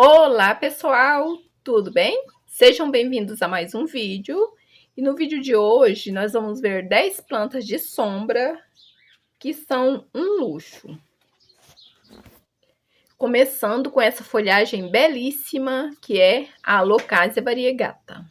Olá pessoal, tudo bem? Sejam bem-vindos a mais um vídeo. E no vídeo de hoje nós vamos ver 10 plantas de sombra que são um luxo. Começando com essa folhagem belíssima que é a Alocasia variegata.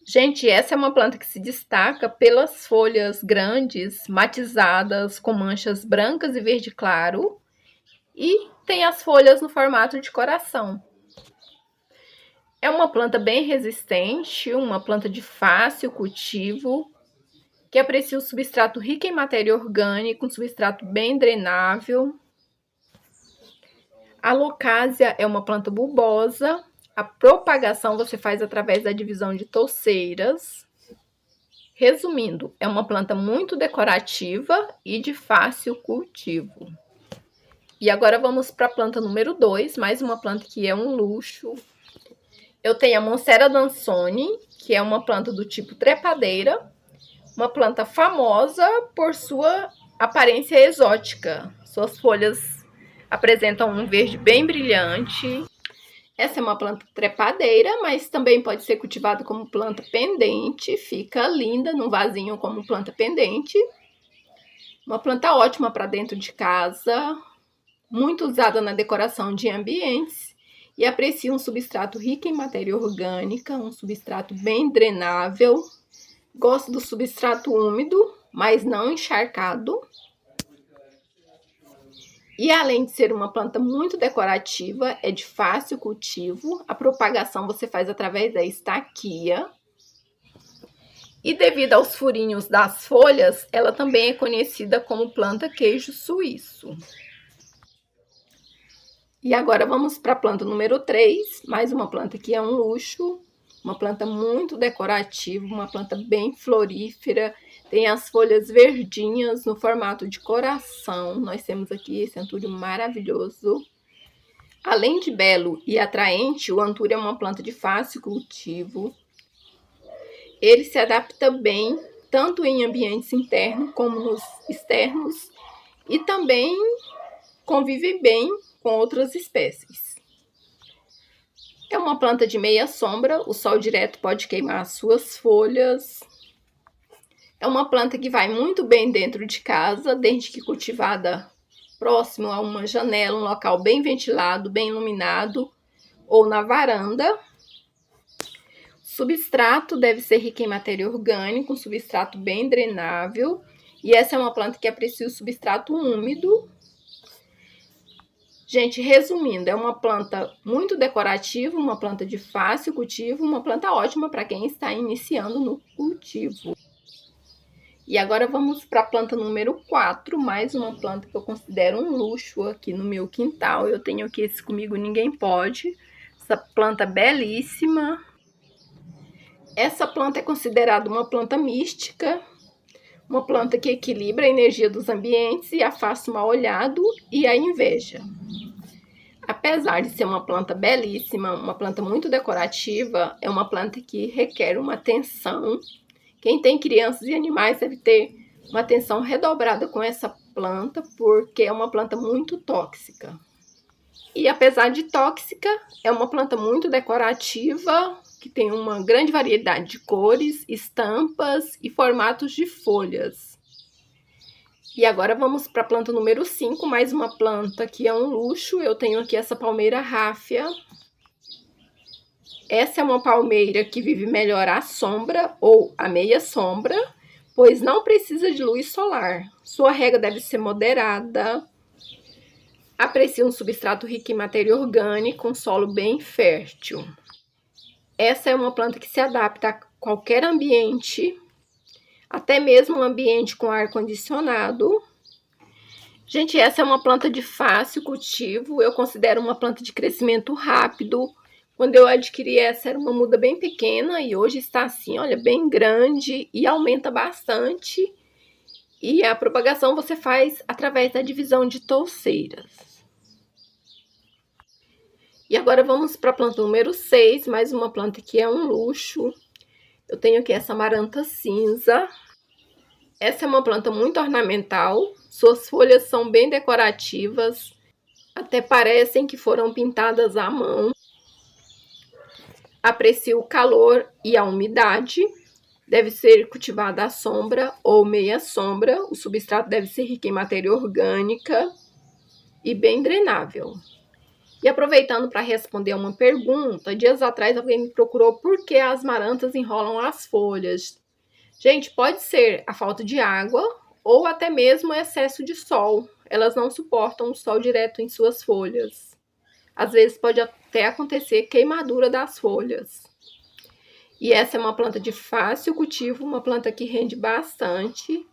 Gente, essa é uma planta que se destaca pelas folhas grandes, matizadas, com manchas brancas e verde claro. E tem as folhas no formato de coração. É uma planta bem resistente, uma planta de fácil cultivo, que aprecia o substrato rico em matéria orgânica, um substrato bem drenável. A Alocasia é uma planta bulbosa. A propagação você faz através da divisão de touceiras. Resumindo, é uma planta muito decorativa e de fácil cultivo. E agora vamos para a planta número 2, mais uma planta que é um luxo. Eu tenho a Monstera Dansoni, que é uma planta do tipo trepadeira, uma planta famosa por sua aparência exótica. Suas folhas apresentam um verde bem brilhante. Essa é uma planta trepadeira, mas também pode ser cultivada como planta pendente. Fica linda num vasinho como planta pendente. Uma planta ótima para dentro de casa, muito usada na decoração de ambientes. E aprecia um substrato rico em matéria orgânica, um substrato bem drenável. Gosto do substrato úmido, mas não encharcado. E além de ser uma planta muito decorativa, é de fácil cultivo. A propagação você faz através da estaquia. E devido aos furinhos das folhas, ela também é conhecida como planta queijo suíço. E agora vamos para a planta número 3, mais uma planta que é um luxo, uma planta muito decorativa, uma planta bem florífera, tem as folhas verdinhas no formato de coração. Nós temos aqui esse antúrio maravilhoso. Além de belo e atraente, o antúrio é uma planta de fácil cultivo. Ele se adapta bem, tanto em ambientes internos como nos externos, e também convive bem com outras espécies. É uma planta de meia sombra, o sol direto pode queimar as suas folhas. É uma planta que vai muito bem dentro de casa, desde que cultivada próximo a uma janela, um local bem ventilado, bem iluminado, ou na varanda. O substrato deve ser rico em matéria orgânica, um substrato bem drenável. E essa é uma planta que aprecia o substrato úmido. Gente, resumindo, é uma planta muito decorativa, uma planta de fácil cultivo, uma planta ótima para quem está iniciando no cultivo. E agora vamos para a planta número 4, mais uma planta que eu considero um luxo aqui no meu quintal. Eu tenho aqui esse Comigo Ninguém Pode, essa planta belíssima. Essa planta é considerada uma planta mística, uma planta que equilibra a energia dos ambientes e afasta o mal-olhado e a inveja. Apesar de ser uma planta belíssima, uma planta muito decorativa, é uma planta que requer uma atenção. Quem tem crianças e animais deve ter uma atenção redobrada com essa planta, porque é uma planta muito tóxica. E apesar de tóxica, é uma planta muito decorativa, que tem uma grande variedade de cores, estampas e formatos de folhas. E agora vamos para a planta número 5, mais uma planta que é um luxo. Eu tenho aqui essa palmeira ráfia. Essa é uma palmeira que vive melhor à sombra ou à meia sombra, pois não precisa de luz solar. Sua rega deve ser moderada. Aprecia um substrato rico em matéria orgânica, um solo bem fértil. Essa é uma planta que se adapta a qualquer ambiente, até mesmo um ambiente com ar-condicionado. Gente, essa é uma planta de fácil cultivo, eu considero uma planta de crescimento rápido. Quando eu adquiri essa, era uma muda bem pequena e hoje está assim, olha, bem grande e aumenta bastante. E a propagação você faz através da divisão de touceiras. E agora vamos para a planta número 6, mais uma planta que é um luxo. Eu tenho aqui essa amaranta cinza. Essa é uma planta muito ornamental, suas folhas são bem decorativas. Até parecem que foram pintadas à mão. Aprecio o calor e a umidade. Deve ser cultivada à sombra ou meia sombra. O substrato deve ser rico em matéria orgânica e bem drenável. E aproveitando para responder uma pergunta, dias atrás alguém me procurou por que as marantas enrolam as folhas. Gente, pode ser a falta de água ou até mesmo o excesso de sol. Elas não suportam o sol direto em suas folhas. Às vezes pode até acontecer queimadura das folhas. E essa é uma planta de fácil cultivo, uma planta que rende bastante.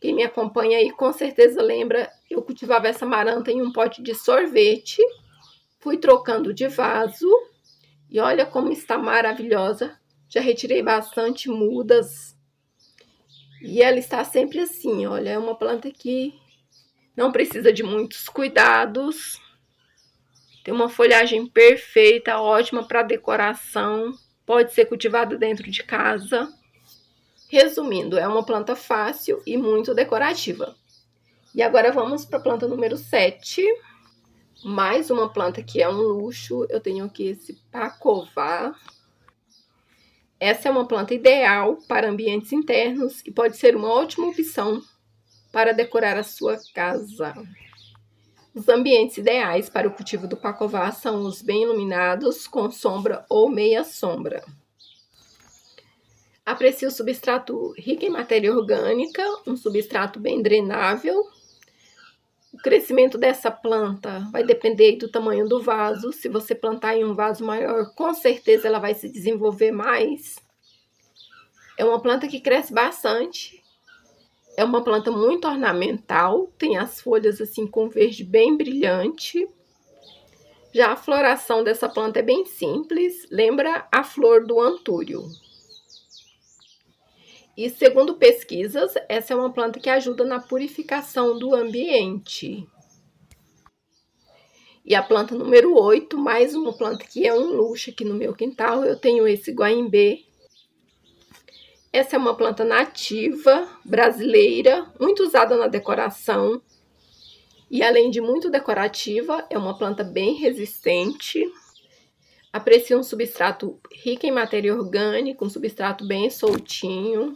Quem me acompanha aí com certeza lembra, eu cultivava essa maranta em um pote de sorvete. Fui trocando de vaso e olha como está maravilhosa. Já retirei bastante mudas. E ela está sempre assim, olha, é uma planta que não precisa de muitos cuidados. Tem uma folhagem perfeita, ótima para decoração. Pode ser cultivada dentro de casa. Resumindo, é uma planta fácil e muito decorativa. E agora vamos para a planta número 7. Mais uma planta que é um luxo. Eu tenho aqui esse pacová. Essa é uma planta ideal para ambientes internos e pode ser uma ótima opção para decorar a sua casa. Os ambientes ideais para o cultivo do pacová são os bem iluminados, com sombra ou meia sombra. Aprecio o substrato rico em matéria orgânica, um substrato bem drenável. O crescimento dessa planta vai depender do tamanho do vaso. Se você plantar em um vaso maior, com certeza ela vai se desenvolver mais. É uma planta que cresce bastante. É uma planta muito ornamental, tem as folhas assim com verde bem brilhante. Já a floração dessa planta é bem simples, lembra a flor do antúrio. E segundo pesquisas, essa é uma planta que ajuda na purificação do ambiente. E a planta número 8, mais uma planta que é um luxo aqui no meu quintal, eu tenho esse guaimbê. Essa é uma planta nativa, brasileira, muito usada na decoração. E além de muito decorativa, é uma planta bem resistente. Aprecia um substrato rico em matéria orgânica, um substrato bem soltinho.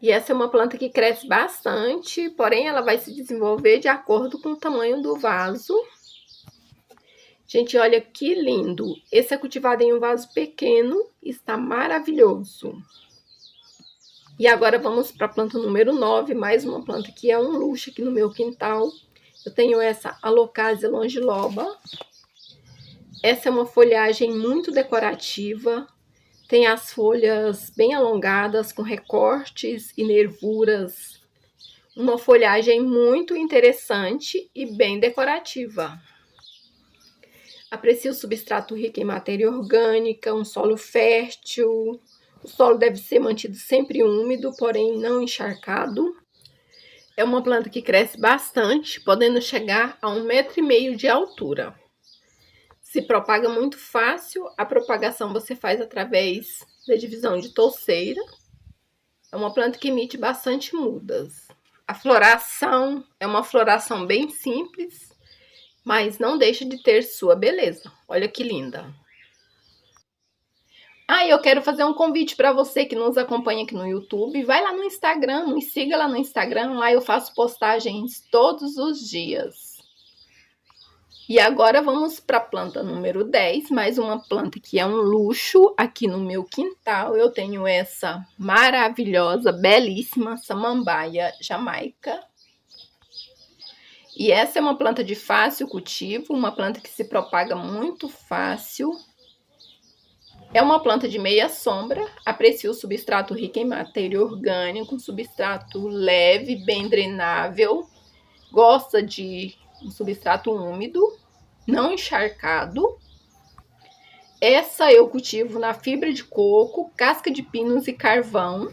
E essa é uma planta que cresce bastante, porém ela vai se desenvolver de acordo com o tamanho do vaso. Gente, olha que lindo! Esse é cultivado em um vaso pequeno, está maravilhoso. E agora vamos para a planta número 9, mais uma planta que é um luxo aqui no meu quintal. Eu tenho essa Alocasia longiloba. Essa é uma folhagem muito decorativa. Tem as folhas bem alongadas, com recortes e nervuras. Uma folhagem muito interessante e bem decorativa. Aprecio o substrato rico em matéria orgânica, um solo fértil. O solo deve ser mantido sempre úmido, porém não encharcado. É uma planta que cresce bastante, podendo chegar a 1,5 m de altura. Se propaga muito fácil, a propagação você faz através da divisão de touceira. É uma planta que emite bastante mudas. A floração é uma floração bem simples, mas não deixa de ter sua beleza. Olha que linda! Ah, eu quero fazer um convite para você que nos acompanha aqui no YouTube. Vai lá no Instagram, me siga lá no Instagram. Lá eu faço postagens todos os dias. E agora vamos para a planta número 10. Mais uma planta que é um luxo aqui no meu quintal. Eu tenho essa maravilhosa, belíssima samambaia jamaica. E essa é uma planta de fácil cultivo, uma planta que se propaga muito fácil. É uma planta de meia sombra, aprecia o substrato rico em matéria orgânica, um substrato leve, bem drenável. Gosta de um substrato úmido, não encharcado. Essa eu cultivo na fibra de coco, casca de pinos e carvão.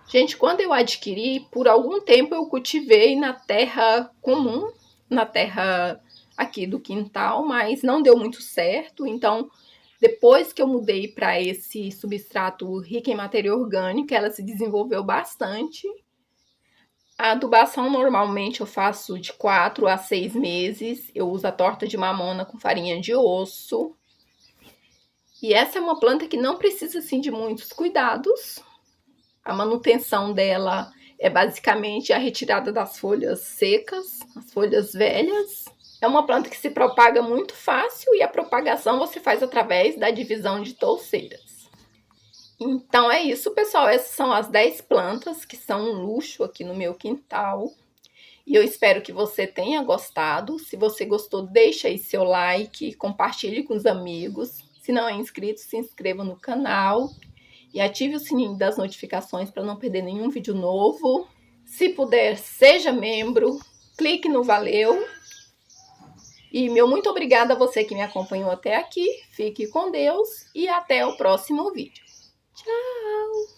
Gente, quando eu adquiri, por algum tempo eu cultivei na terra comum, na terra aqui do quintal, mas não deu muito certo, então depois que eu mudei para esse substrato rico em matéria orgânica, ela se desenvolveu bastante. A adubação normalmente eu faço de 4 a 6 meses. Eu uso a torta de mamona com farinha de osso. E essa é uma planta que não precisa assim de muitos cuidados. A manutenção dela é basicamente a retirada das folhas secas, as folhas velhas. É uma planta que se propaga muito fácil e a propagação você faz através da divisão de touceiras. Então é isso, pessoal. Essas são as 10 plantas que são um luxo aqui no meu quintal. E eu espero que você tenha gostado. Se você gostou, deixa aí seu like, compartilhe com os amigos. Se não é inscrito, se inscreva no canal e ative o sininho das notificações para não perder nenhum vídeo novo. Se puder, seja membro, clique no valeu. E meu muito obrigada a você que me acompanhou até aqui. Fique com Deus e até o próximo vídeo. Tchau!